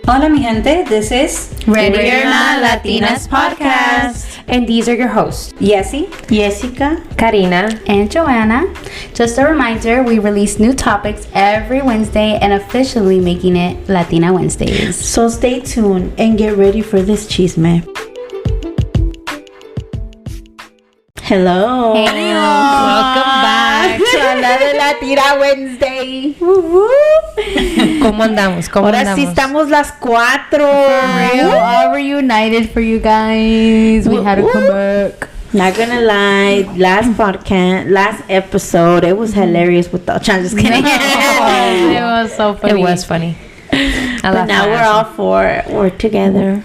Hola, mi gente. This is Ready or Not Latinas Podcast. And these are your hosts, Yessie, Jessica, Karina, and Joanna. Just a reminder, we release new topics every Wednesday and officially making it Latina Wednesdays. So stay tuned and get ready for this chisme. Hello. Hey, welcome back to another Latina Wednesday. ¿Cómo andamos? Ahora sí estamos las cuatro. All reunited for you guys. We had to come back. Not gonna lie, last episode, it was hilarious with the. I'm just kidding. It was so funny. It was funny. But now we're all four. We're together.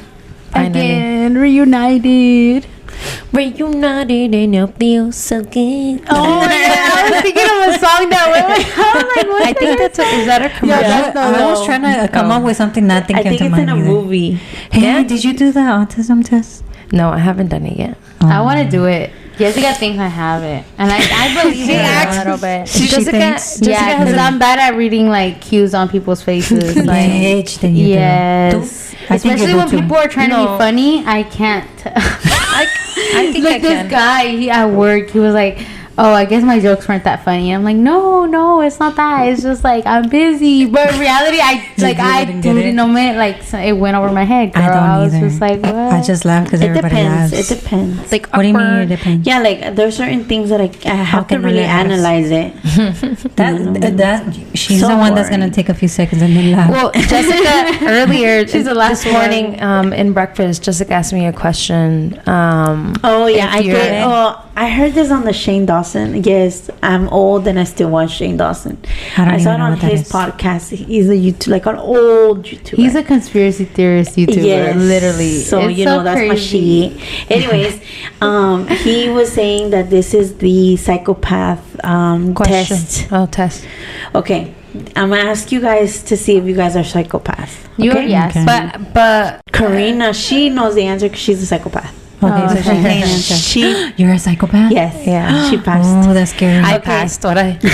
Again, reunited. Reunited and it feels so good. Oh my god, I was thinking of a song that way. I think is that a commercial? I was trying to come up with something nothing I came think to it's mind in a either. movie. Hey, did you do the autism test? No, I haven't done it yet. I want to do it. Jessica thinks I have it, and I believe it a little bit. Jessica Because I'm bad at reading like cues on people's faces. Like, Bitch, then you yes, I think you especially do when too. people are trying to No. be funny. I can't. I think like I this can. guy, he at work, he was like, "Oh, I guess my jokes weren't that funny." And I'm like, "No, it's not that. It's just like I'm busy." But in reality, I didn't know it. Like so it went over my head. Girl. I don't was either. just like, what? I just laugh because It everybody depends. laughs. It depends. Like, What do you mean it depends? Yeah, like there's certain things that I have to can really relax? analyze it. That she's So the one that's boring. gonna take a few seconds and then laugh. Well, Jessica, earlier She's the last this morning in breakfast, Jessica asked me a question. Oh yeah, If I you're- did. Oh, I heard this on the Shane Dawson. Yes, I'm old and I still watch Shane Dawson. I don't I saw even it know on what that his is. podcast. He's a YouTube, like an old YouTuber. He's a conspiracy theorist YouTuber. Yes. Literally. So It's you know that's my crazy. shit. Anyways, he was saying that this is the psychopath Question. test. Oh, test. Okay, I'm gonna ask you guys to see if you guys are psychopaths. You okay? yes. Okay. But Karina, she knows the answer because she's a psychopath. Okay, so she okay. can't answer. She, You're a psychopath? yes, Yeah. she passed. Oh, that's scary. I passed. What I She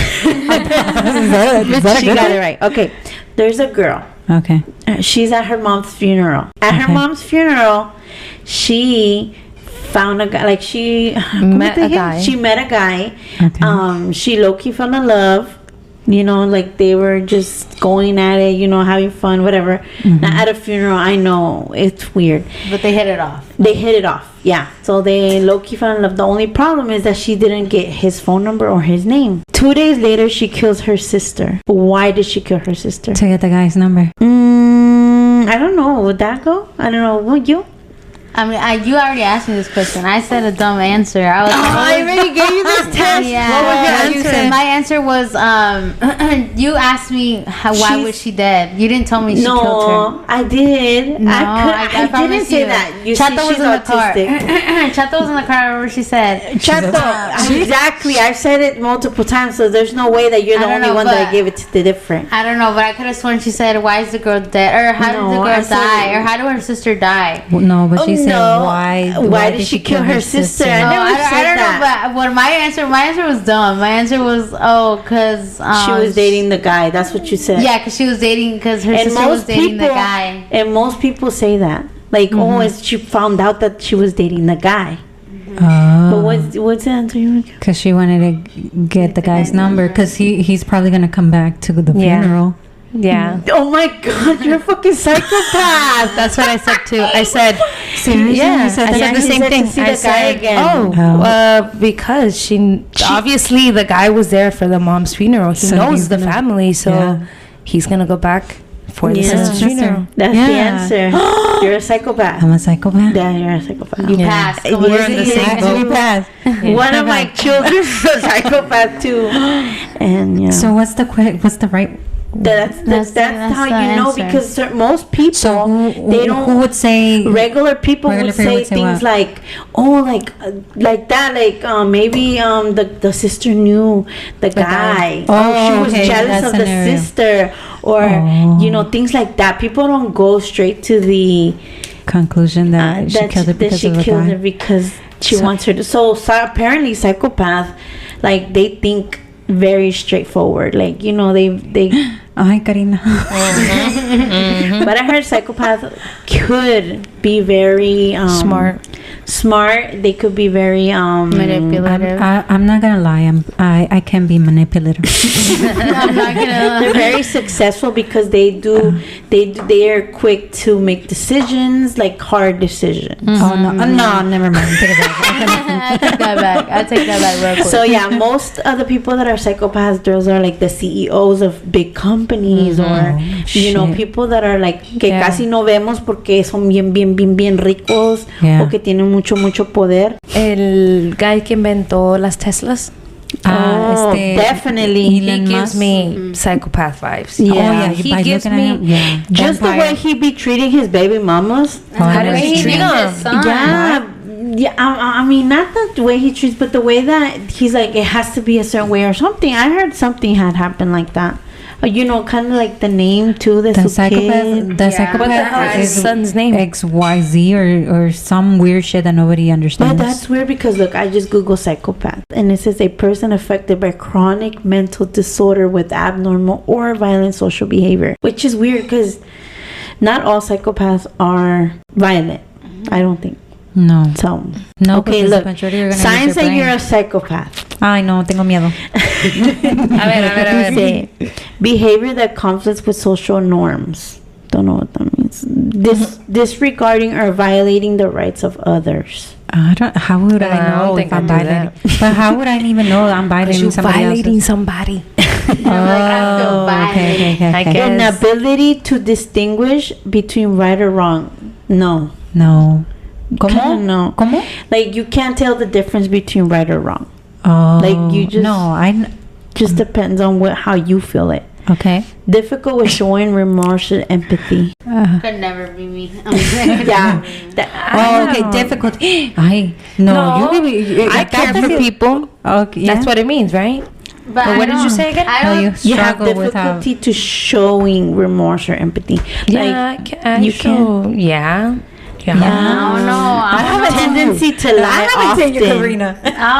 got it right. Okay, there's a girl. Okay. She's at her mom's funeral. At her Okay. mom's funeral, she found a guy. Like she Met a guy. She met a guy. Okay. She low-key fell in love. You know, like they were just going at it. You know, having fun, whatever. Mm-hmm. Now at a funeral, I know it's weird. But they hit it off. They hit it off. Yeah. So they low-key fell in love. The only problem is that she didn't get his phone number or his name. 2 days later, she kills her sister. Why did she kill her sister? To get the guy's number. I don't know. Would that go? I don't know. Would you? I mean, you already asked me this question. I said a dumb answer. I was. I already gave you this test. Yeah. What was your You answer? said- My answer was you asked me why She's- was she dead. You didn't tell me she killed her. No, I did. No, I didn't promise say you. that. You Chato see, was she's in the car. autistic. Chato was in the car. I remember she said. Chato, exactly. I've said it multiple times, so there's no way that you're the I don't only know, one that I but- gave it to the different. I don't know, but I could have sworn she said, "Why is the girl dead?" Or "How did No, the I girl said- die?" Or "How did her sister die?" No, but she Oh, said no. Why did she kill her sister? I No, never I said don't that. know, but what my answer was dumb. My answer was, because She was dating the guy. That's what you said. Yeah, because she was dating, because her And sister was most dating the people, guy. and most people say that. Like, oh, it's, she found out that she was dating the guy. But Oh. what's the answer you want? Because she wanted to get the guy's number. Because he's probably going to come back to the Yeah. funeral. yeah. Oh my God, you're a fucking psychopath. That's what I said too. I said, Seriously? yeah, You said I that? said the He same said to thing. see I the guy said, again. Oh. because she obviously the guy was there for the mom's funeral. He So he's knows the gonna- family, so Yeah. he's gonna go back for the Yeah. sister's funeral. That's Yeah. the answer. You're a psychopath. I'm a psychopath. Yeah, you're a psychopath. You Yeah. passed. Yes, We're in the yes, same yes. boat. We passed. One of my children is a psychopath too, and yeah. So what's the right? That's how the you know answer. because most people So they don't. who would say Regular people Regular would people say would say things what? like, "Oh, like that, like maybe the sister knew the guy, Oh, or she was okay, jealous that of scenario. the sister, or Oh. things like that." People don't go straight to the conclusion that she killed her because of the killed guy? her because she So- wants her to. So apparently, psychopath, like they think very straightforward. Like they Ay, Karina. But I heard psychopaths could be very smart. They could be very manipulative. I'm not gonna lie. I can be manipulative. I'm not gonna. They're very successful because they are quick to make decisions, like hard decisions. Oh no, never mind. Take it back. I take that back real quick. So yeah, most of the people that are psychopaths, those are like the CEOs of big companies, or you know, people that are like que casi no vemos porque son bien ricos, o que tienen mucho poder. El guy que inventó las Teslas. Definitely. He gives me psychopath vibes. Yeah. He gives me just the way he be treating his baby mamas. How does he treat them? Yeah, I mean, not the way he treats, but the way that he's like, it has to be a certain way or something. I heard something had happened like that. You know, kind of like the name too. The psychopath. The psychopath is his son's name. XYZ or some weird shit that nobody understands. But that's weird because look, I just Google psychopath and it says a person affected by chronic mental disorder with abnormal or violent social behavior, which is weird because not all psychopaths are violent. I don't think. No. So, no. Okay, look. Signs that you're a psychopath. Ay, no, tengo miedo. A ver. Behavior that conflicts with social norms. Don't know what that means. Disregarding or violating the rights of others. How would I know if I'm violating? But how would I even know I'm violating somebody else? Somebody. Okay. I guess. Inability to distinguish between right or wrong. No. ¿Cómo? No. ¿Cómo? Like you can't tell the difference between right or wrong. Oh. Like you just. No, I. Just depends on how you feel it. Okay. Difficult with showing remorse and empathy. Could never be me. Yeah. Okay. Difficult. I care for people. Okay. That's what it means, right? But what did you say again? You have difficulty to showing remorse or empathy. You can. Yeah. I don't know. I have a tendency to lie often. I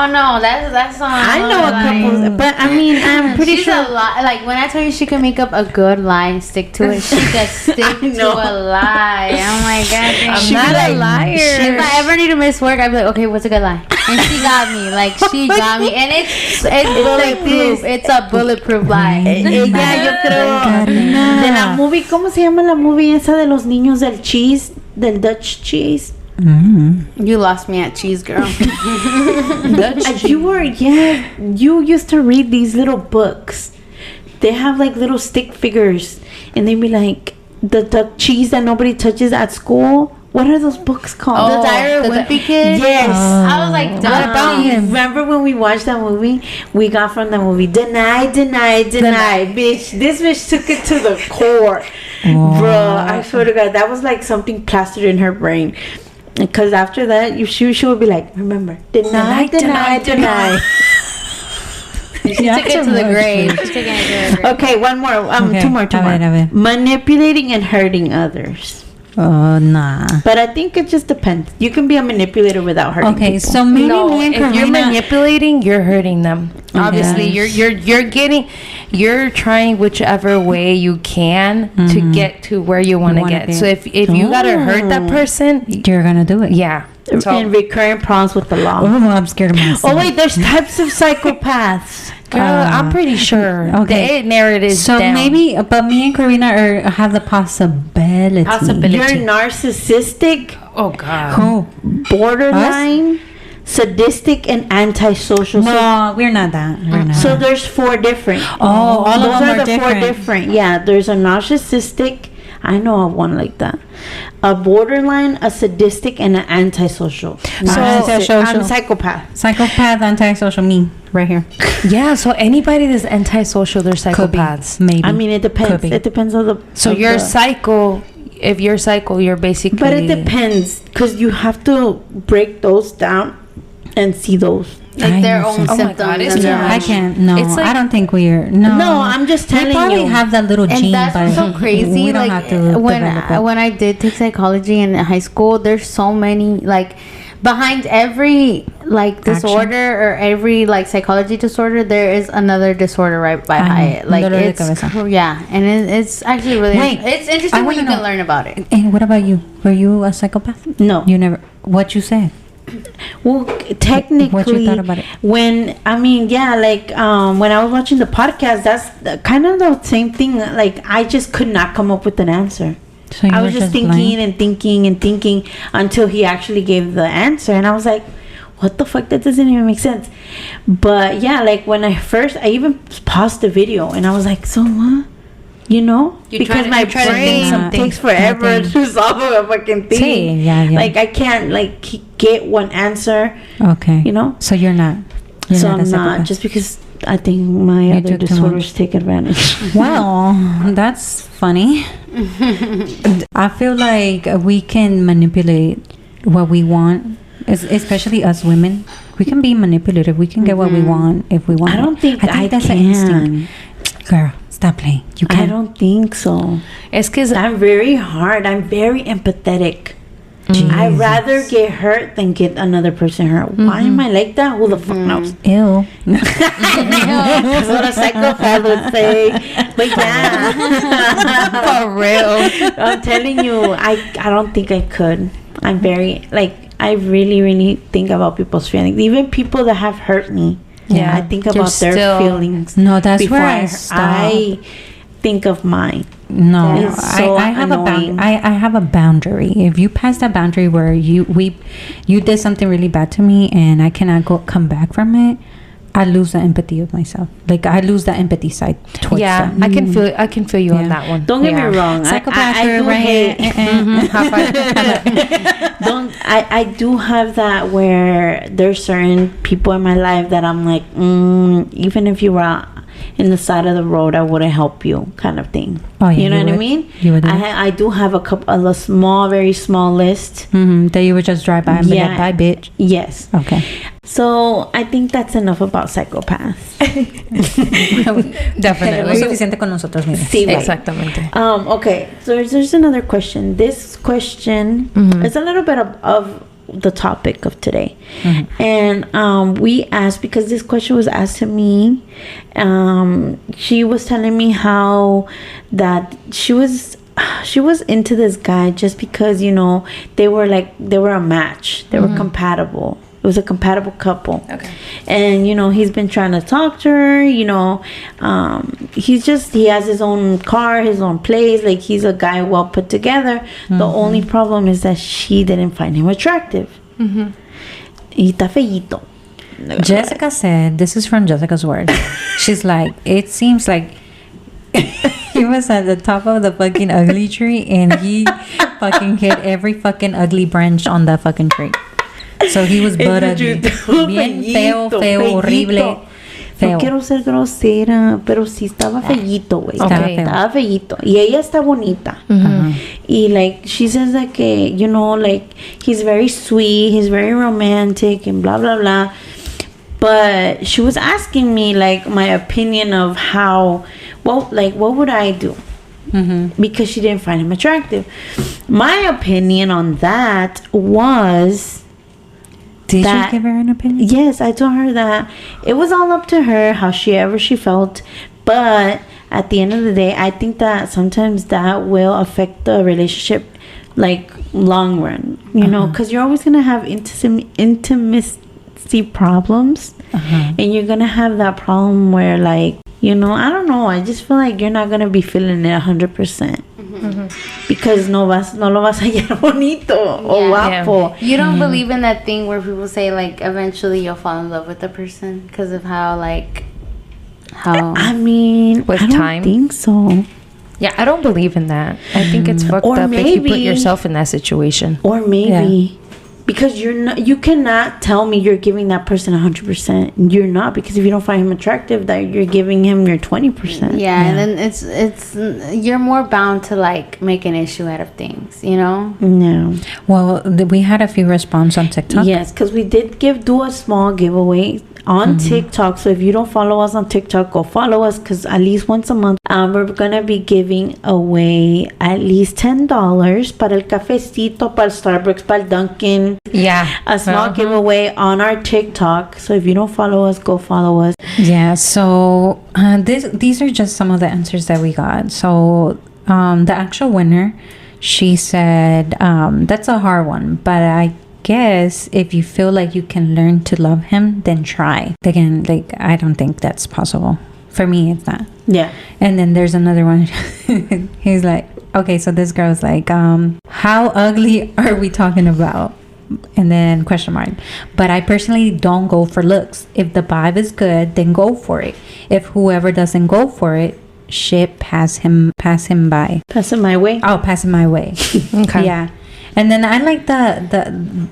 don't know. That's on. I know a couple, but I mean, I'm pretty she's sure. Like when I tell you she can make up a good lie and stick to it, she can stick to a lie. I'm like, God damn. I'm not a liar. If I ever need to miss work, I'd be like, okay, what's a good lie? And she got me. Like she got me, and it's bulletproof. It's a bulletproof lie. Ella, yo creo. De la movie, ¿cómo se llama la movie esa de los niños del cheese? Del Dutch cheese. You lost me at cheese, girl. You used to read these little books. They have like little stick figures, and they be like the cheese that nobody touches at school. What are those books called? The Diary of Wimpy Kid? Yes. I was like, what about him? Remember when we watched that movie? We got from the movie, deny, bitch. This bitch took it to the core. Bro, I swear to God, that was like something plastered in her brain. Because after that, she would be like, remember, deny. She took it to the grave. Okay, one more. Two more. Manipulating and hurting others. Nah. But I think it just depends. You can be a manipulator without hurting people. So maybe me and if you're manipulating, you're hurting them. Obviously, you're trying whichever way you can to get to where you want to get. So if you gotta hurt that person, you're gonna do it. Yeah. And recurrent problems with the law. Oh, I'm scared of myself. Oh wait, there's types of psychopaths. Girl, I'm pretty sure. Okay. The narrative is so down. maybe, but me and Karina have the possibility. You're narcissistic. Oh God. Who? Borderline, sadistic, and antisocial. No, we're not that. We're not. So there's 4 different. All those of them are the different. 4 different. Yeah, there's a narcissistic. I know of one like that. A borderline, a sadistic, and an antisocial. So I'm a psychopath. Psychopath, antisocial, me, right here. Yeah, so anybody that's antisocial, they're psychopaths. Maybe. I mean, it depends. It depends on the. So you're psycho. If you're psycho, you're basically. But it depends, because you have to break those down and see those. Like their own symptoms. I can't. No, It's like, I don't think we're. No, I'm just telling you. We probably have that little gene, and that's but so crazy. We don't like have to when I did take psychology in high school, there's so many like behind every like disorder or every like psychology disorder, there is another disorder right behind it. Like it's and it's actually really it's interesting when you can learn about it. And what about you? Were you a psychopath? No, you never. What you said? Well, technically, what you thought about it? When when I was watching the podcast, that's kind of the same thing. Like, I just could not come up with an answer. So I was just thinking and thinking and thinking until he actually gave the answer, and I was like, what the fuck, that doesn't even make sense. But yeah, like when I even paused the video and I was like, so what? Because my brain takes forever to solve a fucking thing. Like, I can't get one answer. Okay. So you're not. I'm not, just because I think my other disorders take advantage. Well, that's funny. I feel like we can manipulate what we want, especially us women. We can be manipulative. We can get what we want if we want. I don't think I that's can. An instinct. Girl, stop playing. You can't. I don't think so. It's because I'm very hard. I'm very empathetic. I'd rather get hurt than get another person hurt. Why am I like that? Who the fuck knows? Ew. That's what a psychopath would say. But yeah. For real. I'm telling you, I don't think I could. I'm very, I really, really think about people's feelings. Even people that have hurt me. Yeah. I think about their feelings. No, that's where I think of mine. No, I have a boundary. If you pass that boundary where you did something really bad to me and I cannot come back from it, I lose the empathy of myself. Like, I lose the empathy side towards them. I can feel you on that one. Don't get me wrong. I do hate. I do have that where there's certain people in my life that I'm like, even if you were in the side of the road, I wouldn't help you, kind of thing. Oh, yeah, you know what I mean? You would. I do have a very small list that you would just drive by and be like, bye, bitch. Yes. Okay. So I think that's enough about psychopaths. Definitely. Suficiente con nosotros mismos. Sí, exactamente. Okay. So there's another question. This question is a little bit of the topic of today, and we asked, because this question was asked to me. She was telling me how that she was into this guy just because they were a match. They were compatible. It was a compatible couple. Okay. And he's been trying to talk to her. He has his own car, his own place. Like, he's a guy well put together. The only problem is that she didn't find him attractive. Y está feíto. Jessica said, this is from Jessica's words. She's like, it seems like he was at the top of the fucking ugly tree and he fucking hit every fucking ugly branch on that fucking tree. So he was butt ugly. Bien feo, horrible. No quiero ser grosera, pero sí estaba feíto, güey. Estaba feíto. Y ella está bonita. Y she says that he's very sweet, he's very romantic, and blah, blah, blah. But she was asking me, my opinion of how, what would I do? Because she didn't find him attractive. My opinion on that was... Did you give her an opinion? Yes, I told her that it was all up to her, how she felt. But at the end of the day, I think that sometimes that will affect the relationship, long run. Because you're always going to have intimacy problems. And you're going to have that problem where, I don't know. I just feel like you're not going to be feeling it 100%. Because no lo vas a hallar bonito o guapo. You don't believe in that thing where people say eventually you'll fall in love with the person because of how I mean, with I time? don't think so. Yeah, I don't believe in that. I think it's fucked up if you put yourself in that situation. Or maybe because you cannot tell me you're giving that person 100%. You're not, because if you don't find him attractive, that you're giving him your 20%. Yeah, and then it's you're more bound to make an issue out of things, No. Well, we had a few responses on TikTok. Yes, because we did do a small giveaway on TikTok. So if you don't follow us on TikTok, go follow us, because at least once a month we're gonna be giving away at least $10 para el cafecito, para el Starbucks, para el Dunkin'. Yeah, a small giveaway on our TikTok. So if you don't follow us, go follow us. Yeah, so these are just some of the answers that we got. So the actual winner, she said, that's a hard one, but I guess if you feel like you can learn to love him, then try. Again, like, I don't think that's possible. For me, it's not. Yeah. And then there's another one. He's like, okay, so this girl's like, how ugly are we talking about? And then question mark. But I personally don't go for looks. If the vibe is good, then go for it. If whoever doesn't go for it, shit, pass him by. Pass it my way. Oh, pass it my way. Okay. Yeah. And then I like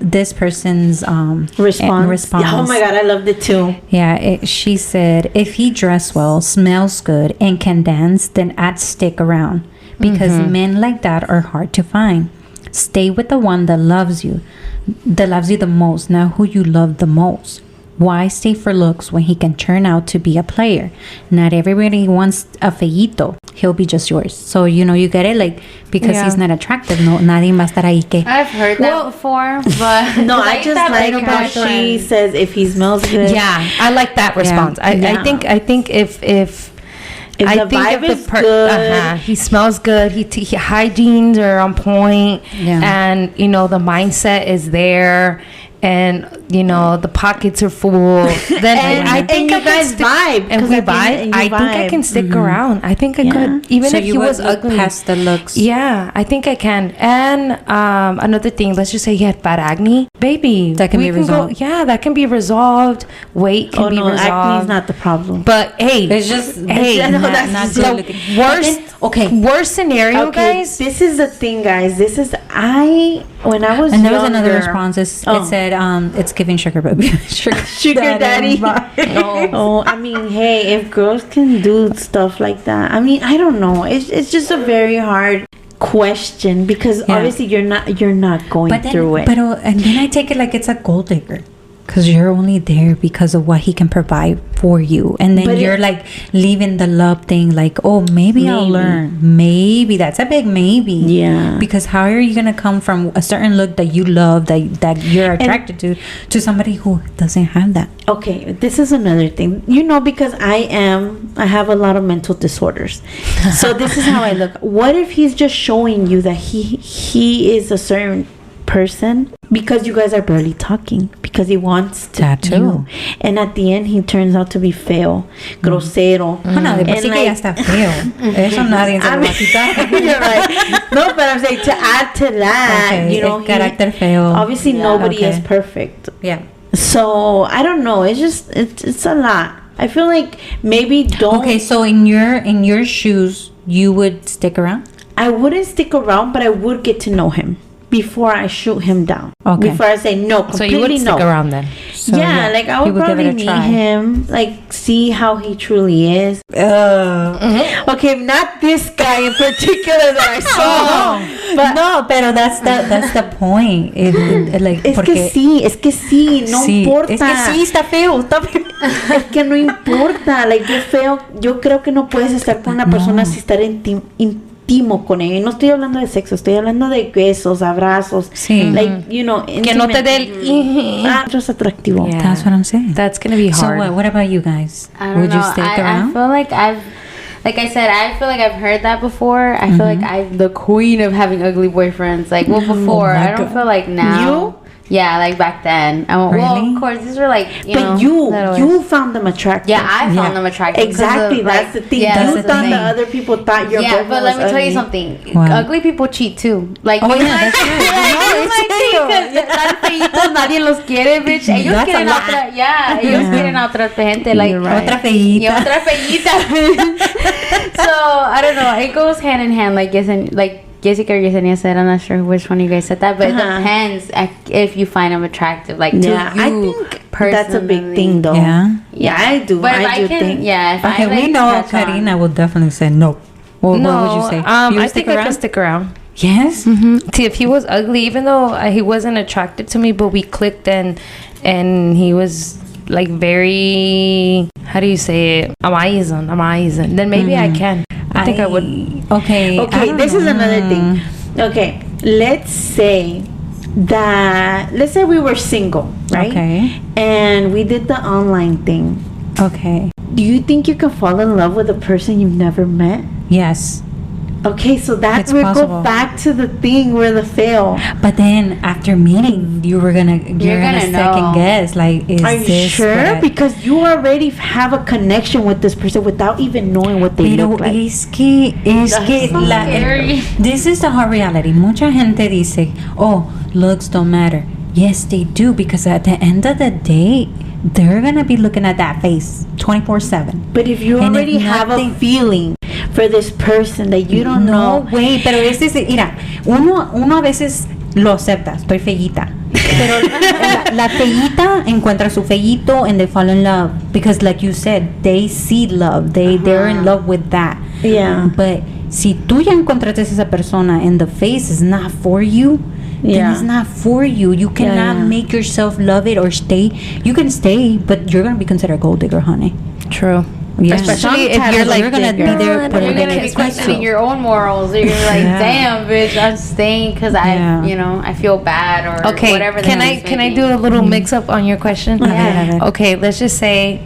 this person's response. Oh my god, I loved it too. Yeah, she said, if he dress well, smells good, and can dance, then I'd stick around, because men like that are hard to find. Stay with the one that loves you the most, not who you love the most. Why stay for looks when he can turn out to be a player? Not everybody wants a feíto. He'll be just yours. So, you get it? Like, because he's not attractive, no, nadie va a estar ahí que... I've heard that before, but... No, I just like how she says if he smells good. Yeah, I like that response. Yeah. I think if the vibe is good, he smells good, he hygienes are on point, and the mindset is there, and the pockets are full, then I think you guys vibe, and we vibe. I think I can stick around. I think I could, even if he was ugly. Past the looks. Yeah, I think I can. And another thing, let's just say he had bad acne, baby. That can be resolved. That can be resolved. Weight can be resolved. Acne is not the problem. But hey, it's just not good looking. Worst scenario, guys. This is the thing, guys. When I was and there younger, was another response. It said, it's giving sugar baby. sugar daddy. Oh, I mean, hey, if girls can do stuff like that, I mean, I don't know. It's just a very hard question, because obviously you're not going through it. And then I take it like it's a gold digger, because you're only there because of what he can provide for you, and then you're like leaving the love thing, like, oh, maybe I'll learn. Maybe that's a big maybe. Yeah. Because how are you gonna come from a certain look that you love, that you're attracted to somebody who doesn't have that? Okay, this is another thing. Because I have a lot of mental disorders. So this is how I look. What if he's just showing you that he is a certain person because you guys are barely talking, because he wants to tattoo, and at the end he turns out to be feo, grosero. Bueno, después sí que ya está feo. Eso nadie se lo va a quitar. You're right. No, but I'm saying to add to that, carácter feo. Obviously, nobody is perfect. Yeah. So I don't know. It's just it's a lot. I feel like maybe don't. Okay, so in your shoes, you would stick around? I wouldn't stick around, but I would get to know him before I shoot him down. Okay. Before I say no, completely. So you would stick around then? So, like I would probably meet him, like see how he truly is. Okay, not this guy in particular that I saw. But no, pero that's the point. Like, es que sí, no importa. Es que sí, está feo. Es que no importa, like, yo feo, yo creo que no puedes estar con una persona si estar íntimo con ella. No estoy hablando de sexo, estoy hablando de besos, abrazos. Sí. Like, que no te dé el... es atractivo. Yeah. That's what I'm saying. That's gonna be hard. So what about you guys? I don't Would know. you stick around? I feel like like I said, I feel like I've heard that before. I feel like I'm the queen of having ugly boyfriends. Like, well, before. I don't feel like now. You? Yeah, like back then. Really? Well, of course, these were like, but you found them attractive. Yeah, I found them attractive. Exactly, that's the thing. Yeah, you thought that other people thought your boyfriend was but let me tell you something. Ugly people cheat too. Like, that's true. Tan nadie los quiere, bitch. Ellos quieren otra, ellos quieren a otra gente. Like, otra feíta. Otra feíta. So, I don't know. It goes hand in hand. Like, Jessica or Yesenia said, I'm not sure which one you guys said that, but it depends if you find them attractive. Like, to you, I think that's a big thing, though. Yeah, I do. But I do think. Yeah, if okay, I, like, we know Karina will definitely say no. Well, no, what would you say? I think I could stick around. Yes. Mm-hmm. See, if he was ugly, even though he wasn't attracted to me, but we clicked and he was like very, how do you say it? Amazing. Then maybe I can. I think I would. Okay. Okay, this is another thing. Okay, let's say we were single, right? Okay. And we did the online thing. Okay. Do you think you can fall in love with a person you've never met? Yes. Okay, so It's we possible. go back to the thing where the fail. But then after meeting, you're gonna second know. guess. Like, is Are you this sure? Because you already have a connection with this person without even knowing what they Pero look like. es que scary. this is the hard reality. Mucha gente dice, oh, looks don't matter. Yes, they do, because at the end of the day, they're gonna be looking at that face 24/7. But if you And if already have a nothing- feeling for this person that you don't know. No, güey, pero mira, uno a veces lo acepta, estoy feíta. Pero la feíta encuentra su feíto and they fall in love because, like you said, they see love. They're in love with that. Yeah. But si tú ya encontraste esa persona and the face is not for you, then Yeah. it's not for you. You cannot yeah. make yourself love it or stay. You can stay, but you're gonna be considered a gold digger, honey. True. Yeah. Especially if Sometimes you're like you're gonna be digger. there for You're the gonna be next questioning your own morals. You're like, Yeah. damn, bitch, I'm staying because Yeah. I feel bad or Okay, whatever. can I do a little mix up on your question? Yeah. Okay, let's just say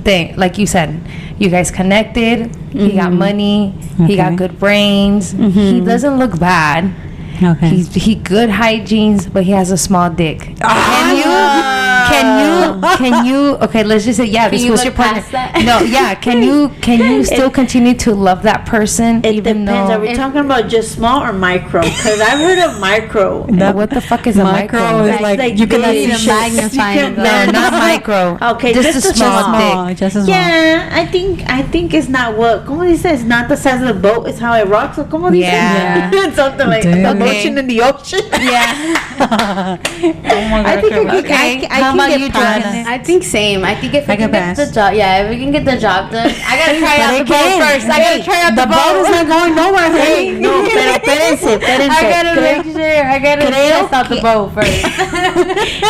thing like you said, you guys connected. He got money. He got Okay. good brains. He doesn't look bad. Okay. He good hygienes, but he has a small dick. Can you? Okay, let's just say this you was look your partner. past that? No, yeah. Can you still continue to love that person It even depends. Are though? we talking about just small or micro? Because I've heard of micro. What the fuck is a micro? is like you cannot see this. shit. Magnifying No, not micro. Okay, just a just a small small. dick. Just a small. Yeah, I think it's not what. Como dice? It's not the size of the boat. It's how it rocks. Or como dice? Yeah. Something like Damn. the Okay. motion in the ocean. Yeah. Oh my God. I think Okay. I How can about get you, past. Joanna? I think same. I think if we Like can a get the bass. job, if we can get the job done, I gotta try But out the boat again, first. I gotta try out the boat boat. is not going nowhere, Hey, honey. no, pero espérense. I gotta make sure. I gotta creo test out the que- boat first.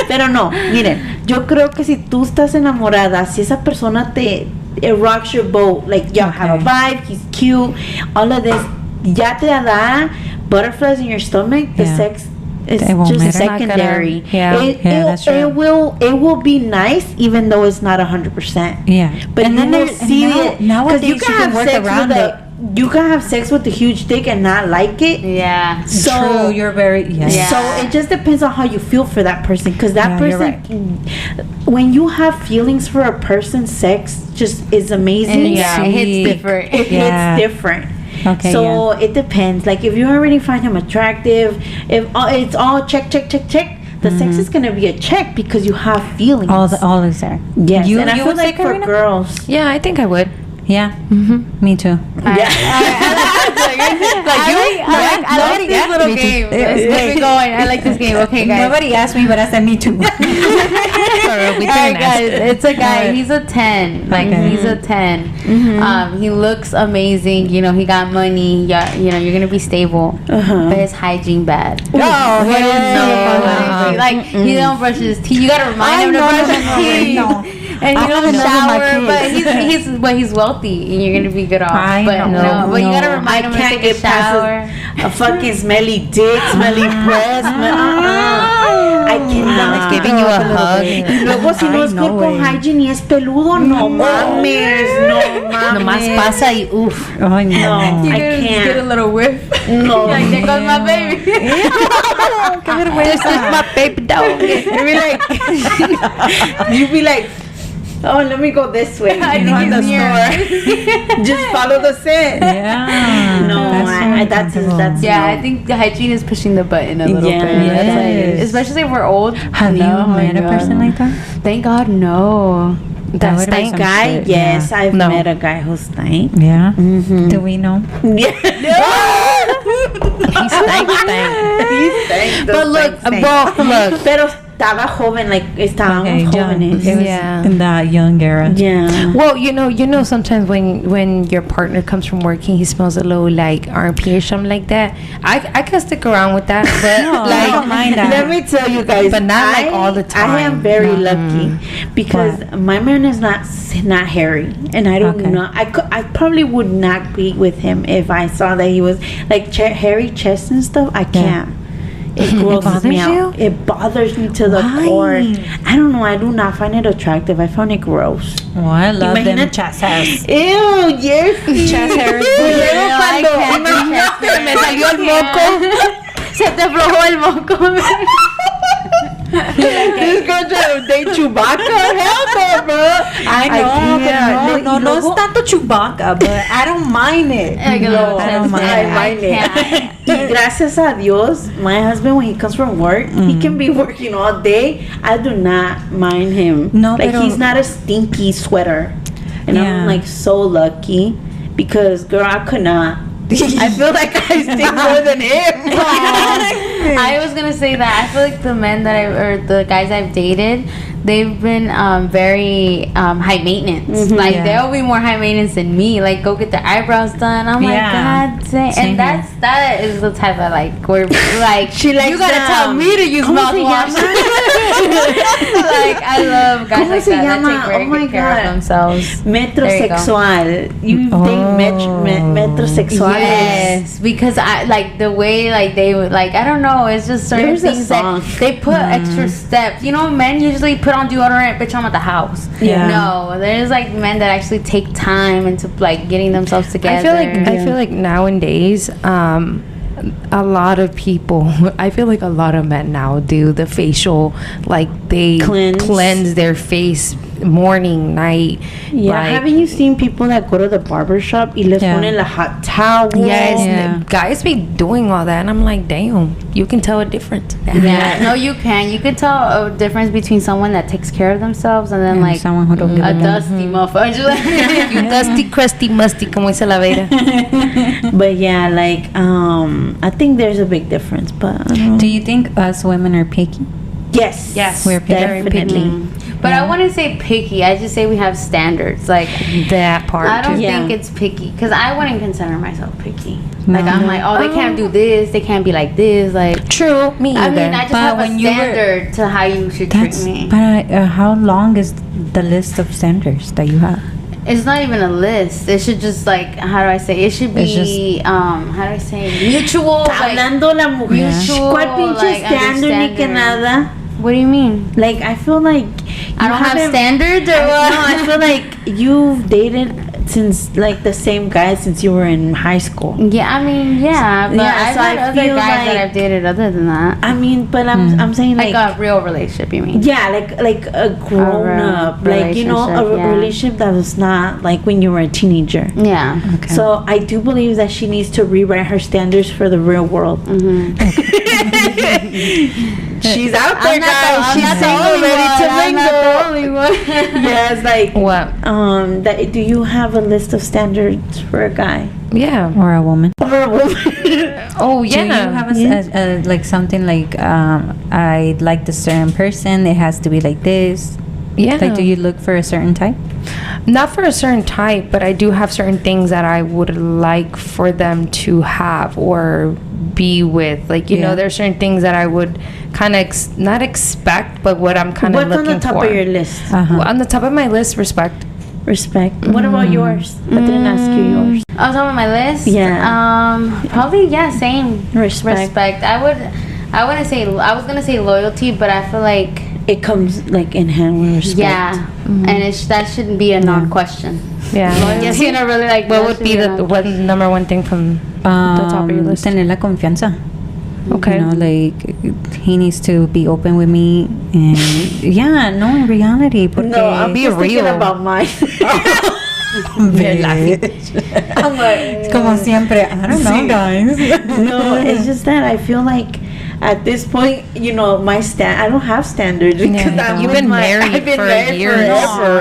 Pero no, miren, yo creo que si tú estás enamorada, si esa persona it rocks your boat, like you have a vibe, he's cute, all of this, ya te da butterflies in your stomach, the Yeah. sex is It won't just matter. secondary. Yeah. That's true. It will be nice even though it's not 100%. Yeah. But And then then you will there's- see and now- it. 'Cause nowadays you can work sex around with it. you can have sex with a huge dick and not like it. Yeah. So True, you're very Yeah. So it just depends on how you feel for that person, because that Yeah, you're person, when you have feelings for a person, sex just is amazing. And yeah, it hits Sweet. different. It Yeah. hits different. Okay, So it depends. Like if you already find him attractive, if it's all check, the sex is gonna be a check because you have feelings. all is there. Yes, You- and I you feel would like say, for Karina? girls, Yeah, I think I would. Yeah. Me too. I like this little Me too. game. Let's keep it going. I like this game. Okay, guys. Nobody asked me, but I said me too. Alright, guys, it's a guy. He's a 10. Like Okay. he's a 10. He looks amazing. You know, he got money. Yeah, you know, you're gonna be stable. But his hygiene bad. Oh, hell no. Like he don't brush his teeth. You gotta remind him to brush his teeth. No. And I he don't haven't done my shower, but kids. he's wealthy, and you're gonna be good off. I but know. but you gotta No. remind him to can't take a get past shower. a fucking smelly dick, smelly breast. I cannot. Giving you a hug. Y luego si no Ay, es no, good con güey. hygiene y es peludo, no mames, no mames. Nomás pasa y uff. Ay, no. No, I Get a can't. little whiff. No. Like there goes my baby. This is my baby dog. You'd be like, oh, let me go this way. I You think know, in the it's store. Just follow the scent. Yeah. No, that's Yeah, no. I think the hygiene is pushing the button a little Yeah. bit. That's like, Yes. especially if we're old. Have No, you met a my person God. like that? Thank God, no. That would be Thank some guy, shit, yes, yeah. I've No. met a guy who's stank. Yeah. Do we know? Yeah. He stank. He's stank. But look, Pero estaba joven, like estábamos jóvenes. It was in that young era. Yeah. Well, you know, sometimes when your partner comes from working, he smells a little like armpit or something like that. I can stick around with that, but No, like, I don't mind that. Let me tell you guys, but not like all the time. I am very lucky because my man is not hairy, and I don't know. I probably would not be with him if I saw that he was like hairy chest and stuff. I can't. It grosses me out. It bothers me to the core. I don't know. I do not find it attractive. I find it gross. Oh, I love them chest hairs. Ew, yes. Chest hairs. Luego cuando imagínate, me salió el moco. Se te aflojó el moco. This girl trying to date Chewbacca. Hell no, bro. I know, no, it's tanto Chewbacca, but I don't mind it. No, I don't mind it. Y gracias a Dios, my husband, when he comes from work, he can be working all day. I do not mind him. No, like he's not a stinky sweater, and I'm like so lucky because girl, I could not. I feel like I stink more than him. I was gonna say that I feel like the men the guys I've dated, they've been very high maintenance. Like they'll be more high maintenance than me. Like go get their eyebrows done. I'm like, God dang. And that is the type of like where like she likes you gotta tell me to use mouthwash. Like I love guys like that take very good care of themselves. Metrosexual. You think metrosexual? Yes, because I like the way like they would like I don't know. It's just certain things that they put extra steps. You know, men usually put on deodorant, bitch, I'm at the house. Yeah. No, there's like men that actually take time into like getting themselves together. I feel like nowadays, a lot of people, I feel like a lot of men now do the facial, like they cleanse their face morning, night. Yeah, like, haven't you seen people that go to the barber shop y les ponen la hot towel? Yes, guys be doing all that, and I'm like, damn, you can tell a difference. Yeah, no, you can. You can tell a difference between someone that takes care of themselves and then like someone who don't give a dusty motherfucker. You dusty, crusty, musty, como dice la Vera. But yeah, like I think there's a big difference. But do you think us women are picky? Yes, we're very picky. But I wouldn't say picky. I just say we have standards. Like that part. I don't think it's picky because I wouldn't consider myself picky. Like I'm like, oh, they can't do this. They can't be like this. Like true, me either. I mean, I just have a standard to how you should treat me. But how long is the list of standards that you have? It's not even a list. It should just like, how do I say? It should be how do I say? Mutual. Hablando la mujer. ¿Cuál pinche standard ni que nada? What do you mean? Like, I feel like I don't have standards or what? No, I feel like you've dated since like the same guy since you were in high school. Yeah, I mean, yeah, but I've had other guys that I've dated other than that. I mean, but I'm saying like a real relationship. You mean? Yeah, like a grown up, like you know, a relationship that was not like when you were a teenager. Yeah. Okay. So I do believe that she needs to rewrite her standards for the real world. She's out there, guys. She's single, ready to mingle. I'm not the only one. Yes, like what? That do you have a list of standards for a guy? Yeah, or a woman. Oh yeah. Do you have a like something like I like the certain person? It has to be like this. Yeah. Like, do you look for a certain type? Not for a certain type, but I do have certain things that I would like for them to have or be with. Like, you know, there's certain things that I would kind of not expect, but what I'm kind of looking for. What's on the top of your list? Well, on the top of my list, respect. What about yours? I didn't ask you yours. On top of my list? Yeah. Probably, same. Respect. I was gonna say loyalty, but I feel like it comes like in hand with respect. Yeah, and that shouldn't be a non-question. Yeah. Loyalty, you know, really like. What would be the number one thing from the top of your list? Tener la confianza. Okay. You know, like he needs to be open with me, and in reality, porque no, I'm be real thinking about mine. I'm like, como siempre. I don't know, guys. No, it's just that I feel like at this point, you know, I don't have standards because you've been married for years.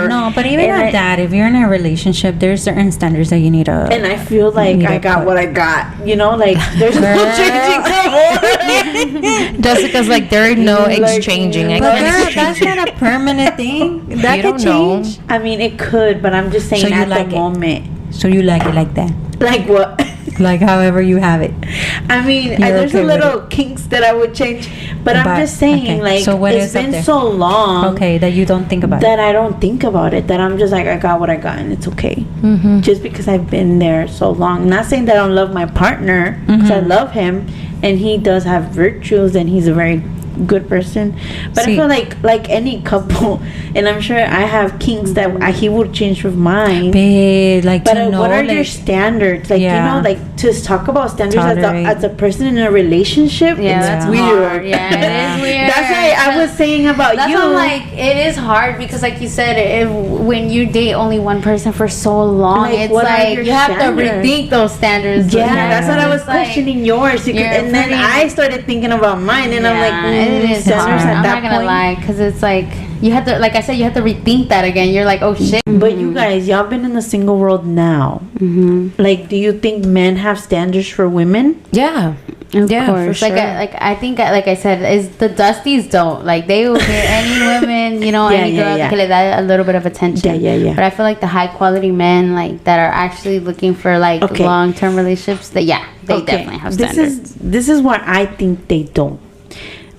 No, but even at that, if you're in a relationship, there's certain standards that you need to. And I feel like I got what I got. You know, like there's no changing no more. Jessica's like, there are no exchanging. But that's not a permanent thing. That could change. I mean, it could, but I'm just saying so at the moment. So you like it like that? Like what? Like however you have it. I mean, there's a little kinks that I would change, but I'm just saying, like, so it's been so long. Okay, that you don't think about that. I don't think about it. That I'm just like, I got what I got, and it's okay. Mm-hmm. Just because I've been there so long. I'm not saying that I don't love my partner, because I love him, and he does have virtues, and he's a very good person, but I feel like any couple, and I'm sure I have kinks that he would change with mine. But what are your standards? Like, you know, like to talk about standards as a person in a relationship. That's weird. Hard. Yeah, it is weird. That's why I was saying about that's you. What I'm like, it is hard because, like you said, when you date only one person for so long, like, it's like you have to rethink those standards. Yeah, that's what I was questioning yours. And then I started thinking about mine, and I'm like. It is hard. I'm not gonna lie, because it's like you have to, like I said, you have to rethink that again. You're like, oh shit. But you guys, y'all been in the single world now. Mm-hmm. Like, do you think men have standards for women? Yeah. Of course. Sure. I think, like I said, is the Dusties don't. Like, they will hear any women, you know, any girl that can that a little bit of attention. Yeah. But I feel like the high quality men, like, that are actually looking for, like, long-term relationships, they definitely have standards. This is why I think they don't.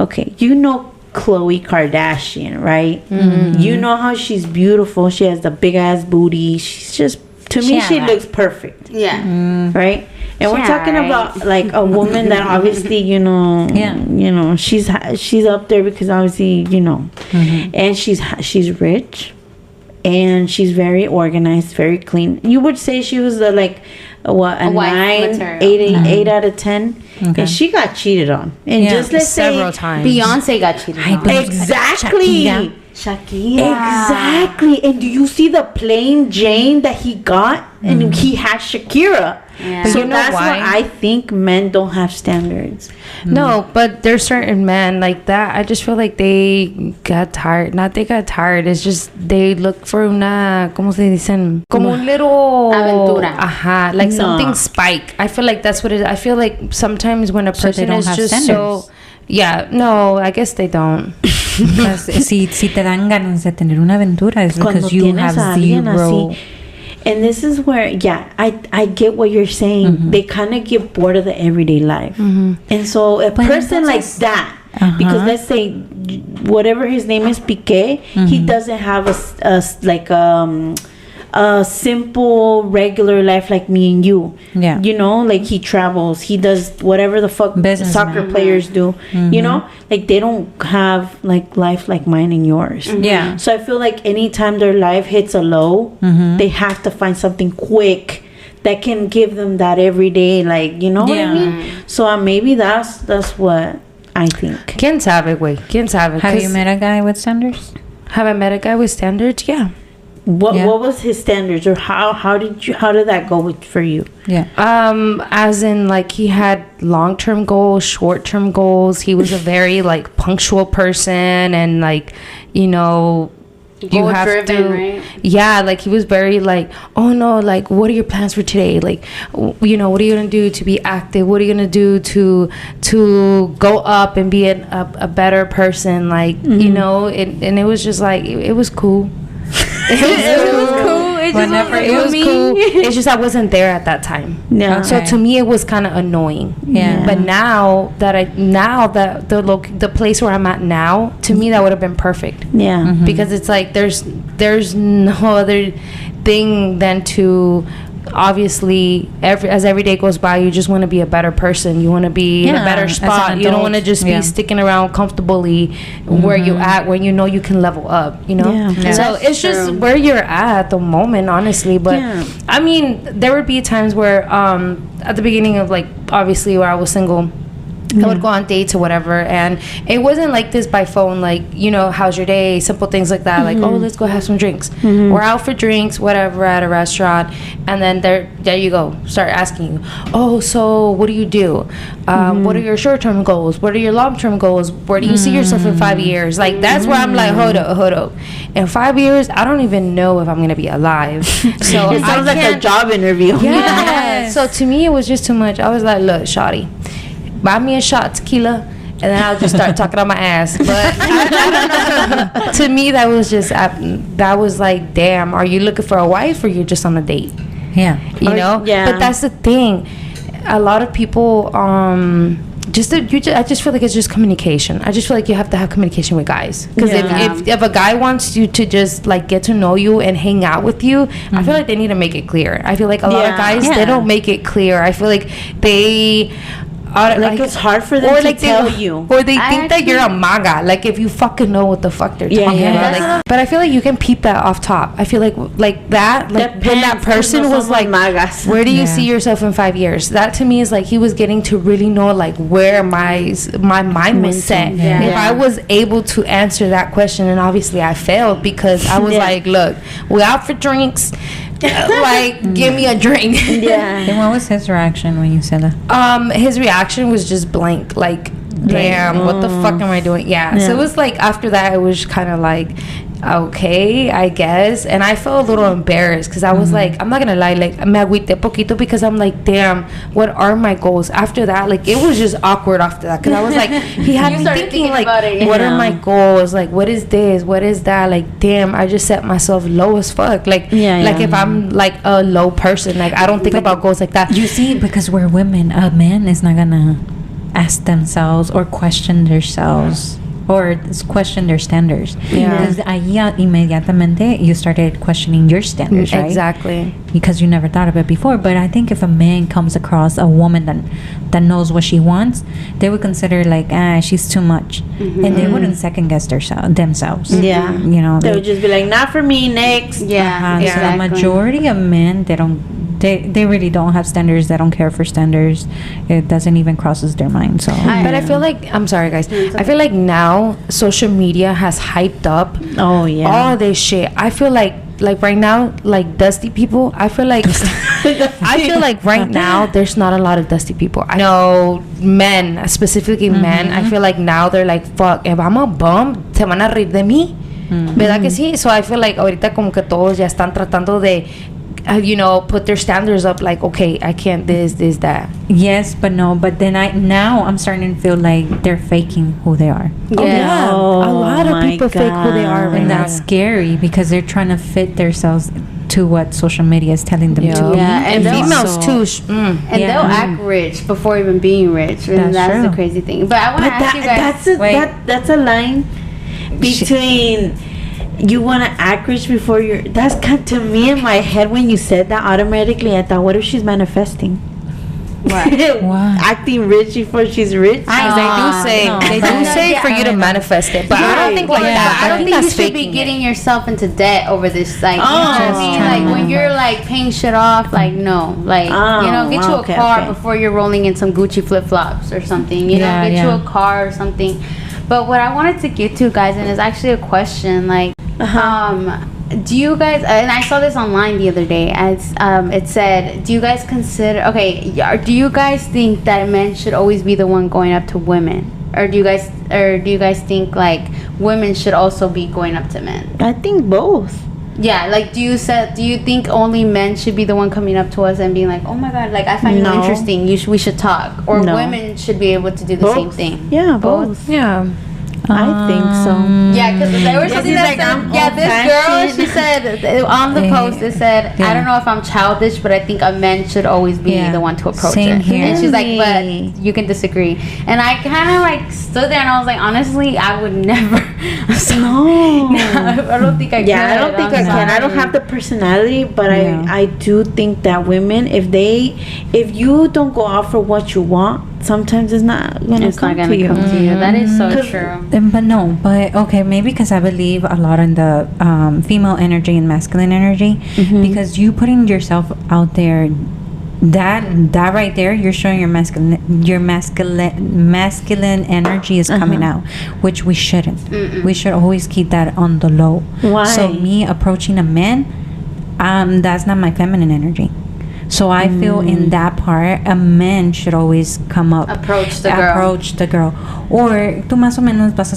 Okay, you know Khloe Kardashian, right? Mm-hmm. You know how she's beautiful. She has the big ass booty. She's just, to me, she looks perfect. Yeah. Right? And we're talking about like a woman that obviously, you know, she's up there because obviously, you know, and she's rich, and she's very organized, very clean. You would say she was a 9, 8 out of 10. Okay. And she got cheated on. And just let's several say times. Beyonce got cheated on. Exactly. Shakira. Exactly. And do you see the plain Jane that he got? And he had Shakira. Yeah. So that's why I think men don't have standards. No, but there's certain men like that. I just feel like they got tired. Not they got tired. It's just they look for una, ¿cómo se dicen? Como un little aventura. Ajá, like something spike. I feel like that's what it is. I feel like sometimes when a person is just standards. So. Yeah, no, I guess they don't. si te dan ganas de tener una aventura is because you have zero. And this is where, I get what you're saying. Mm-hmm. They kind of get bored of the everyday life. Mm-hmm. And so a person like that, because let's say whatever his name is, Piqué, he doesn't have a simple regular life like me and you. Yeah. You know, like he travels, he does whatever the fuck soccer players do. You know, like they don't have like life like mine and yours. Yeah. So I feel like anytime their life hits a low, they have to find something quick that can give them that everyday, like, you know what I mean? So maybe that's what I think. ¿Quién sabe, güey? ¿Quién sabe? Have you met a guy with standards? Have I met a guy with standards? Yeah. What was his standards, or how did that go for you? Yeah. As in, like, he had long-term goals, short-term goals. He was a very like punctual person, and like, you know, you have driven, right? Yeah, like he was very like, oh no, like what are your plans for today? Like, you know, what are you gonna do to be active? What are you gonna do to go up and be a better person? Like, you know, and it was just like it was cool. It was cool. It was cool. It's just I wasn't there at that time. Yeah. So to me, it was kind of annoying. Yeah. But now that the place where I'm at now, to me that would have been perfect. Yeah. Because it's like there's no other thing than to. Obviously, as every day goes by, you just want to be a better person. You want to be in a better spot. You don't want to just be sticking around comfortably where you at, where you know you can level up, you know? Yeah. So it's just where you're at the moment, honestly. But I mean, there would be times where at the beginning of, like, obviously where I was single, I would go on dates or whatever, and it wasn't like this by phone, like, you know, how's your day, simple things like that, like, oh, let's go have some drinks, we're out for drinks, whatever, at a restaurant, and then there you go, start asking you, oh, so what do you do, what are your short-term goals, what are your long-term goals, where do you see yourself in 5 years? Like, that's where I'm like, hold up, in 5 years I don't even know if I'm gonna be alive. So it sounds like a job interview. Yeah. So to me it was just too much. I was like, look, shawty, buy me a shot of tequila, and then I'll just start talking on my ass. But I don't know. To me, that was just that was like, damn, are you looking for a wife or you're just on a date? Yeah, you know. Yeah. But that's the thing. A lot of people, I just feel like it's just communication. I just feel like you have to have communication with guys, because if a guy wants you to just like get to know you and hang out with you, I feel like they need to make it clear. I feel like a lot of guys, they don't make it clear. I feel like they like it's hard for them to tell you, or they think that you're a maga, like if you fucking know what the fuck they're talking about. Like, but I feel like you can peep that off top. I feel like that, like when that person was like, magas, where do you see yourself in 5 years? That to me is like he was getting to really know like where my mind was set. If I was able to answer that question, and obviously I failed, because I was like, look, we're out for drinks. Like, give me a drink. Then what was his reaction when you said that? His reaction was just blank, like, damn, what the fuck am I doing? So it was like, after that, it was kind of like, okay, I guess. And I felt a little embarrassed, because I was like, I'm not gonna lie, like, me agüité poquito, because I'm like, damn, what are my goals? After that, like, it was just awkward after that, because I was like, he had me thinking like, what are my goals? Like, what is this? What is that? Like, damn, I just set myself low as fuck. Like, like if I'm like a low person, like, I don't think about goals like that. You see, because we're women, a man is not gonna ask themselves or question themselves or question their standards, because ahí inmediatamente you started questioning your standards, right? Exactly, because you never thought of it before. But I think if a man comes across a woman that knows what she wants, they would consider like, she's too much, and they wouldn't second guess themselves. You know, they would just be like, not for me, next. So the majority of men, they really don't have standards. They don't care for standards. It doesn't even crosses their mind. So but I feel like, I'm sorry guys, I feel like now social media has hyped up all this shit. I feel like right now, like dusty people, I feel like right now there's not a lot of dusty people. I know men, specifically men, I feel like now they're like, fuck, if I'm a bum, se van a reír de mí. ¿Verdad que sí? So I feel like ahorita como que todos ya están tratando de put their standards up, like, okay, I can't this, that. Yes, but no. But then I'm starting to feel like they're faking who they are. A lot of people fake who they are right and now. That's scary, because they're trying to fit themselves to what social media is telling them to be. And females too. And they'll act rich before even being rich, and that's the crazy thing. But I want to ask you guys, that's a line between you want to act rich before you're, that's kind of, to me in my head, when you said that, automatically I thought, what if she's manifesting? What? Acting rich before she's rich? They do say for you to manifest it, but I don't think like that. I don't think you should be getting yourself into debt over this. Like, you know what I mean? Like, when you're like paying shit off, like, no, like, get you a car before you're rolling in some Gucci flip flops or something. You know, get you a car or something. But what I wanted to get to, guys, and it's actually a question, like, do you guys, and I saw this online the other day, as it said, do you guys consider, do you guys think that men should always be the one going up to women, or do you guys think like women should also be going up to men? I think both. Like, do you think only men should be the one coming up to us and being like, oh my god, like, I find you interesting, we should talk, or women should be able to do the same thing? Both. I think so. Because there was something that said, this girl, she said on the post, it said, I don't know if I'm childish, but I think a man should always be the one to approach it. Here. And she's like, but you can disagree. And I kind of like stood there and I was like, honestly, I would never. I don't think I can. I don't think I can. I don't have the personality, but I do think that women, if you don't go out for what you want, sometimes it's not gonna come to you. That is so true. But okay, maybe because I believe a lot in the female energy and masculine energy, because you putting yourself out there that right there, you're showing your masculine energy is coming out, which we shouldn't. We should always keep that on the low. Why? So me approaching a man, that's not my feminine energy. So I feel in that part, a man should always come up, approach the girl, or tú más o menos vas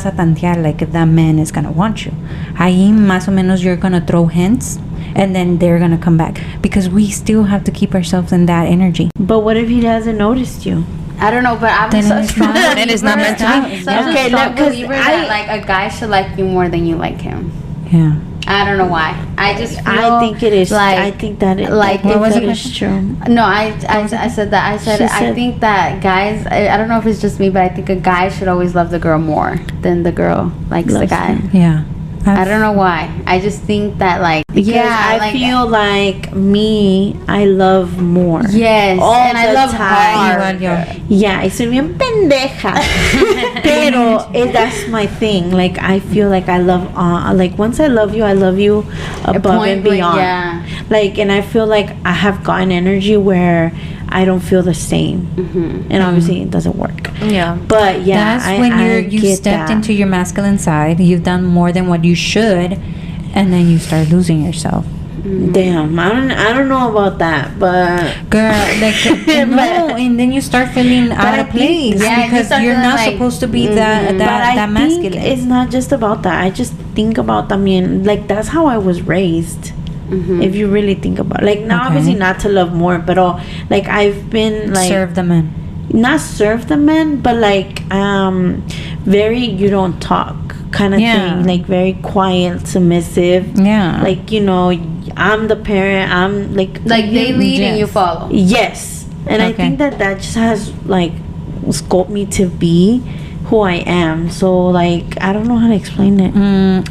a tantear like the man is gonna want you. Ahí más o menos you're gonna throw hints, and then they're gonna come back, because we still have to keep ourselves in that energy. But what if he hasn't noticed you? I don't know, but I'm Then such it's not- then it's not meant to be. such a Okay, strong because believer that like a guy should like you more than you like him. Yeah. I don't know why. I just feel I think it is. like I think that it. like What was if it? it- Is true. No, I said that. I said She I said- think that guys. I don't know if it's just me, but I think a guy should always love the girl more than the girl likes the Loves guy. him. Yeah. I don't know why. I just think that like I feel like me, I love more. yes, all and I the love time. hard. Yeah, y soy bien pendeja. Pero that's my thing. Like, I feel like I love, like, once I love you above point and blank, beyond. yeah. Like, and I feel like I have gotten energy where I don't feel the same. And obviously it doesn't work. Yeah. But yeah, That's when you get stepped that. into your masculine side. You've done more than what you should, and then you start losing yourself. Damn, I don't know about that, but Girl, like no, and then you start feeling out I of place think- yeah, you because start you're feeling not like- supposed to be but that I masculine. think it's not just about that. I just think about también, like, that's how I was raised. If you really think about, like, now Okay. obviously not to love more, but like I've been like Serve the men. not serve the men, but like very you don't talk kind of Yeah. thing, like very quiet, submissive. Yeah. Like, you know, I'm the parent. I'm like they lead and you Yes. follow. Yes, and I Okay. think that just has like scoped me to be who I am. So like I don't know how to explain it.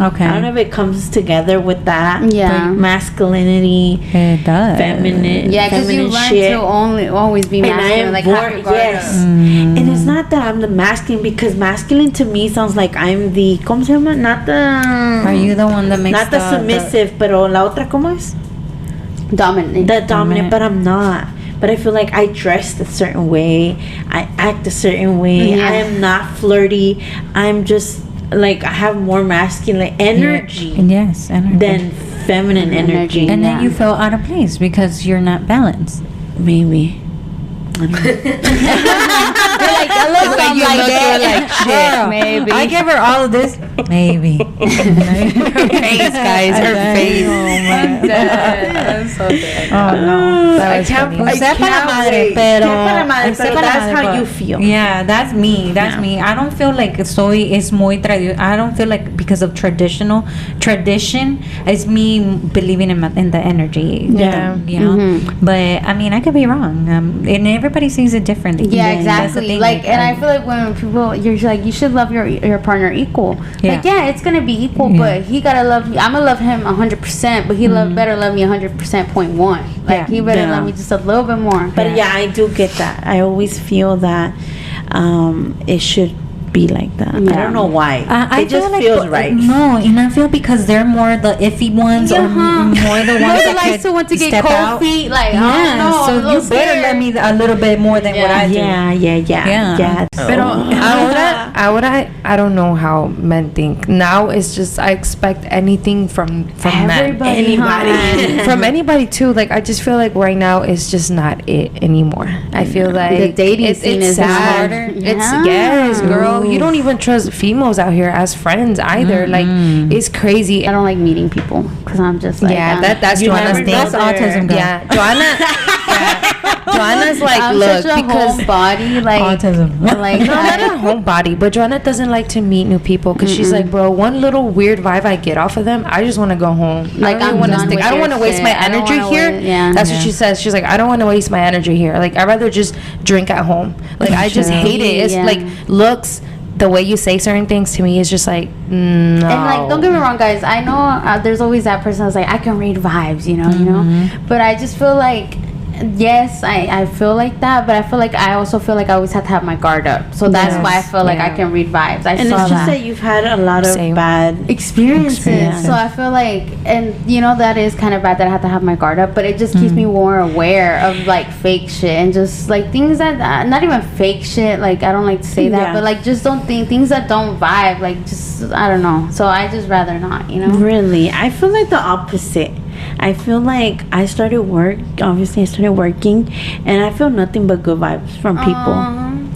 Okay. I don't know if it comes together with that. Yeah. Masculinity, It does. feminine. Yeah, because you feminine learn shit. to always be And I masculine, am like born, have regard yes. of- And it's not that I'm the masculine, because masculine to me sounds like I'm the, ¿cómo se llama? Not the. Are you the one that makes Not the submissive, pero la otra, ¿cómo es? dominant. The dominant, but I'm not. But I feel like I dress a certain way, I act a certain way. Yeah. I am not flirty. I'm just like I have more masculine energy Yes, energy. than feminine energy. and Yeah. then you feel out of place because you're not balanced. Maybe. I don't know. like a little something like that. Girl, maybe. I give her all of this. Maybe. Her face, guys. Her face. I'm so dead. Oh no. That I was can't. funny. I Sepa la can't madre, wait. pero Sepa la madre, sepa pero la that's madre, how but- you feel. Yeah, that's me. That's Yeah. me. I don't feel like soy es muy I don't feel like because of tradition. It's me believing in the energy. Yeah. You know. But I mean, I could be wrong. And everybody sees it differently. Yeah, That's the exactly. thing, Like, and I feel like when people, you're like, you should love your partner equal. Yeah. Like, yeah, it's gonna be equal, Yeah. but he gotta love me. I'm gonna love him 100%, but he better love me 100% point one. Like, Yeah. he better Yeah. love me just a little bit more. But yeah, I do get that. I always feel that it should be like that. I Yeah. don't know why. I it just feel like feels right. No, and I feel because they're more the iffy ones or more the ones that likes could to want to get step cold out. feet. Like, I Yeah, don't know, I'm a so little you better scared. let me a little bit more than what I do. Yeah. Pero ahora I don't know how men think. Now it's just I expect anything from men. Everybody, huh? From anybody too. Like I just feel like right now it's just not it anymore. I feel like The dating scene it's is sad. harder. It's Yeah. yes, girl. You don't even trust females out here as friends either. Like it's crazy. I don't like meeting people because I'm just like, Yeah, that's You Joanna's never thing. know That's autism, girl. Yeah, Joanna's like, I'm look, such a because homebody, like Autism. like no, not a homebody, but Joanna doesn't like to meet new people because she's like, bro, one little weird vibe I get off of them, I just want to go home. Like, I I'm don't want to done stick. with I don't your want to waste shit. my I don't energy wanna here. waste- yeah. That's what she says. She's like, I don't want to waste my energy here. Like, I'd rather just drink at home. Like, I just hate it. It's Yeah. like looks. The way you say certain things to me is just like no. And like, don't get me wrong, guys. I know there's always that person that's like, I can read vibes, you know. But I just feel like yes, I feel like that, but I feel like I also feel like I always have to have my guard up. So that's why I feel like I can read vibes. And it's just that you've had a lot of bad experiences. So I feel like, and you know, that is kind of bad that I have to have my guard up, but it just keeps me more aware of like fake shit and just like things that not even fake shit. Like I don't like to say that, but like just don't think things that don't vibe. Like just I don't know. So I just rather not. You know. Really, I feel like the opposite. I feel like I started working, and I feel nothing but good vibes from people.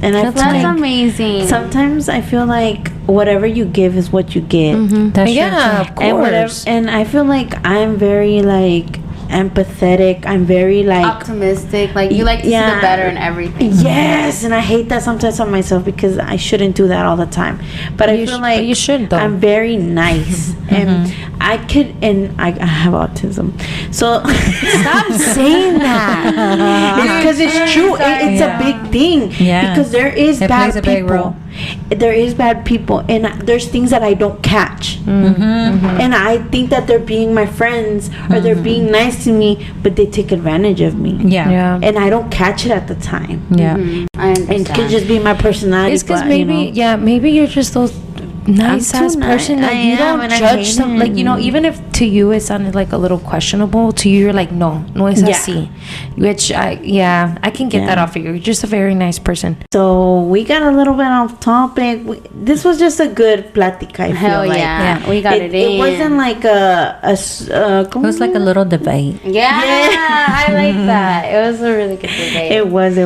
And I feel that's amazing. Sometimes I feel like whatever you give is what you get. That's of course. And I feel like I'm very like empathetic. I'm very like optimistic. Like you like to see the better in everything. Yes, and I hate that sometimes on myself because I shouldn't do that all the time. But I feel like you should though. I'm very nice, and I have autism. So stop saying that. Because it's true. It's a big thing. Yeah. Because there is bad people. There is bad people, and there's things that I don't catch. And I think that they're being my friends or they're being nice to me, but they take advantage of me. Yeah. And I don't catch it at the time. Yeah. I understand. And it could just be my personality. It's because maybe maybe you're just those nice ass person that you don't judge some, like, you know, even if to you it sounded like a little questionable, to you you're like no es así, which I can get that off of you. You're just a very nice person. So we got a little bit off topic. This was just a good plática. I feel like. Yeah, we got it in. It wasn't like it was like a little debate. Yeah, I like that. It was a really good debate. It was.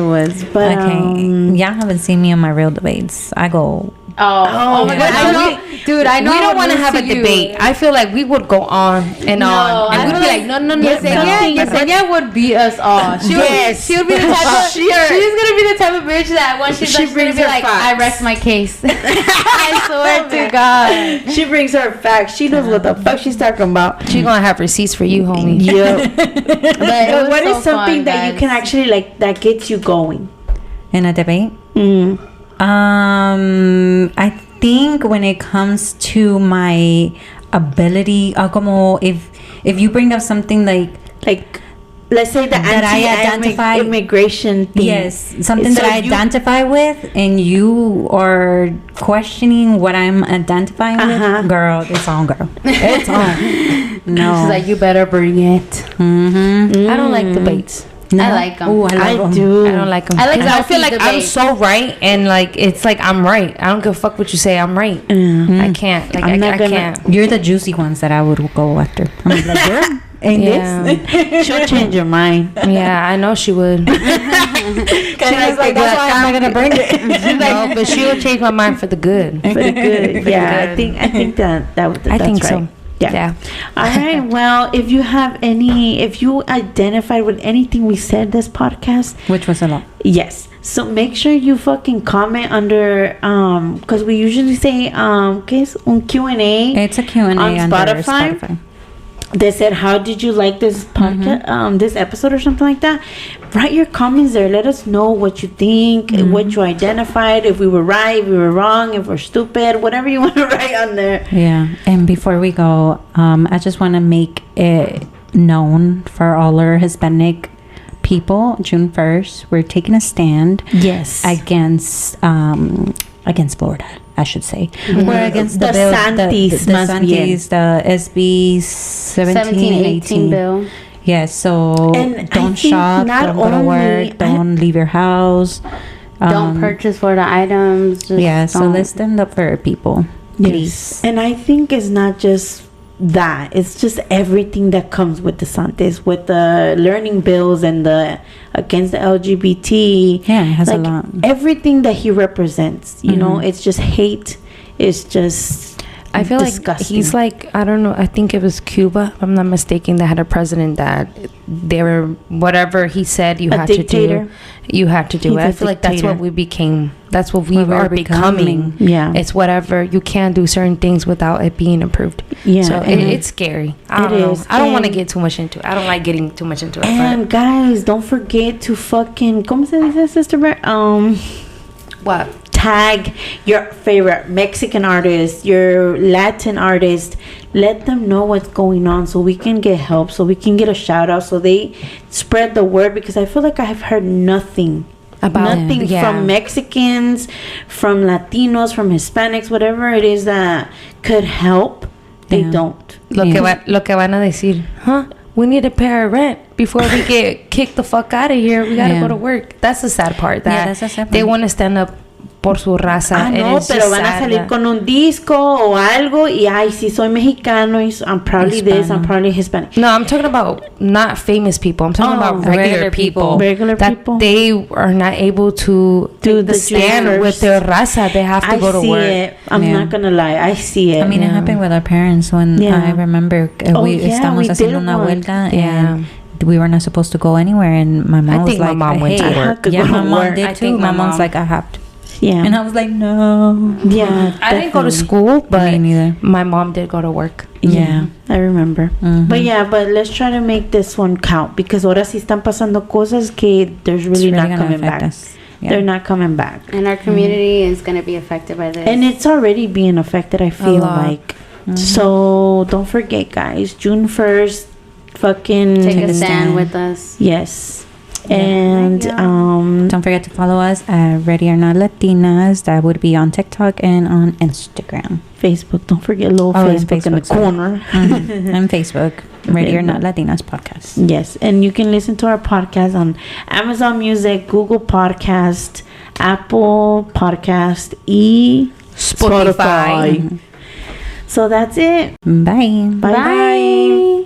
But y'all haven't seen me on my real debates. I go. Oh my God! I know, dude. I know. We don't want to have a debate. I feel like we would go on and on, and we'd be like, no. Yesenia would beat us all. She would be the type of. She's gonna be the type of bitch that once she's like, gonna be like, I rest my case. I swear to God. She brings her facts. She knows what the fuck she's talking about. She's gonna have receipts for you, homie. Yep. But what is something that you can actually like that gets you going in a debate? I think when it comes to my ability, como if you bring up something like let's say that I identify immigration thing. Yes, something that I identify with, and you are questioning what I'm identifying with. Girl, it's on, girl. It's on. No, she's like, you better bring it. I don't like debates. No. I like them. I do. I don't like them. I feel like I'm so right, and like it's like I'm right. I don't give a fuck what you say. I'm right. I can't. Like I can't. You're the juicy ones that I would go after. I'm like, girl, this. She'll change your mind. Yeah, I know she would. She's like, that's why I'm not gonna bring it. No, but she will change my mind for the good. For the good. Yeah, I think that's I think right. so. Yeah. All right. Well, if you identified with anything we said this podcast, which was a lot. Yes. So make sure you fucking comment under because we usually say ¿qué es? Un Q&A. It's a Q&A on Spotify. They said, how did you like this podcast, this episode or something like that? Write your comments there. Let us know what you think, what you identified, if we were right, if we were wrong, if we're stupid, whatever you want to write on there. Yeah. And before we go, I just want to make it known for all our Hispanic people, June 1st, we're taking a stand against Florida, I should say. We're against the bill, the SB 1718 bill. Yes, so and don't shop, don't go to work, don't leave your house. Don't purchase Florida items. So let's stand up for our people, please. And I think it's not just that, it's just everything that comes with DeSantis, with the learning bills and the against the LGBT. Yeah, it has a lot. Everything that he represents, you know, it's just hate. It's just I feel disgusting. like he's like, I don't know, I think it was Cuba, if I'm not mistaken, that had a president that they were, whatever he said, you had dictator. to do. You had to do it. I feel like that's what we became. That's what we are becoming. Yeah. It's whatever. You can't do certain things without it being approved. Yeah. So it's scary. I don't want to get too much into it. I don't like getting too much into it. And guys, don't forget to fucking, ¿cómo se dice, Sister Brett? What? tag your favorite Mexican artist, your Latin artist. Let them know what's going on so we can get help, so we can get a shout out, so they spread the word, because I feel like I have heard nothing from Mexicans, from Latinos, from Hispanics, whatever it is that could help. They don't. Lo que van a decir, we need to pay our rent before we get kicked the fuck out of here. We gotta go to work. That's the sad part. That's the sad part. They want to stand up por su raza. No, pero van a salir con un disco o algo y ay, sí, soy mexicano, I'm probably this, I'm probably Hispanic. No, I'm talking about not famous people. I'm talking about regular people. That they are not able to do the stand with their raza. They have to go to work. I see it. I'm not gonna lie. I see it. I mean, it happened with our parents when I remember we estamos haciendo una vuelta and we were not supposed to go anywhere, and my mom was like, my mom went to work. Yeah, my mom did too. My mom's like, I have to. Yeah. And I was like, no. Yeah. I didn't go to school, but me neither. My mom did go to work. Yeah, I remember. But let's try to make this one count, because ahora sí están pasando cosas que there's really not coming back. Yeah. They're not coming back. And our community is going to be affected by this. And it's already being affected, I feel like. So don't forget, guys, June 1st, fucking take a stand with us. Yes. And don't forget to follow us at Ready or Not Latinas. That would be on TikTok and on Instagram. Facebook. Don't forget little Facebook in the corner. And Facebook. Ready or Not Latinas podcast. Yes. And you can listen to our podcast on Amazon Music, Google Podcast, Apple Podcast, Spotify. So that's it. Bye. Bye.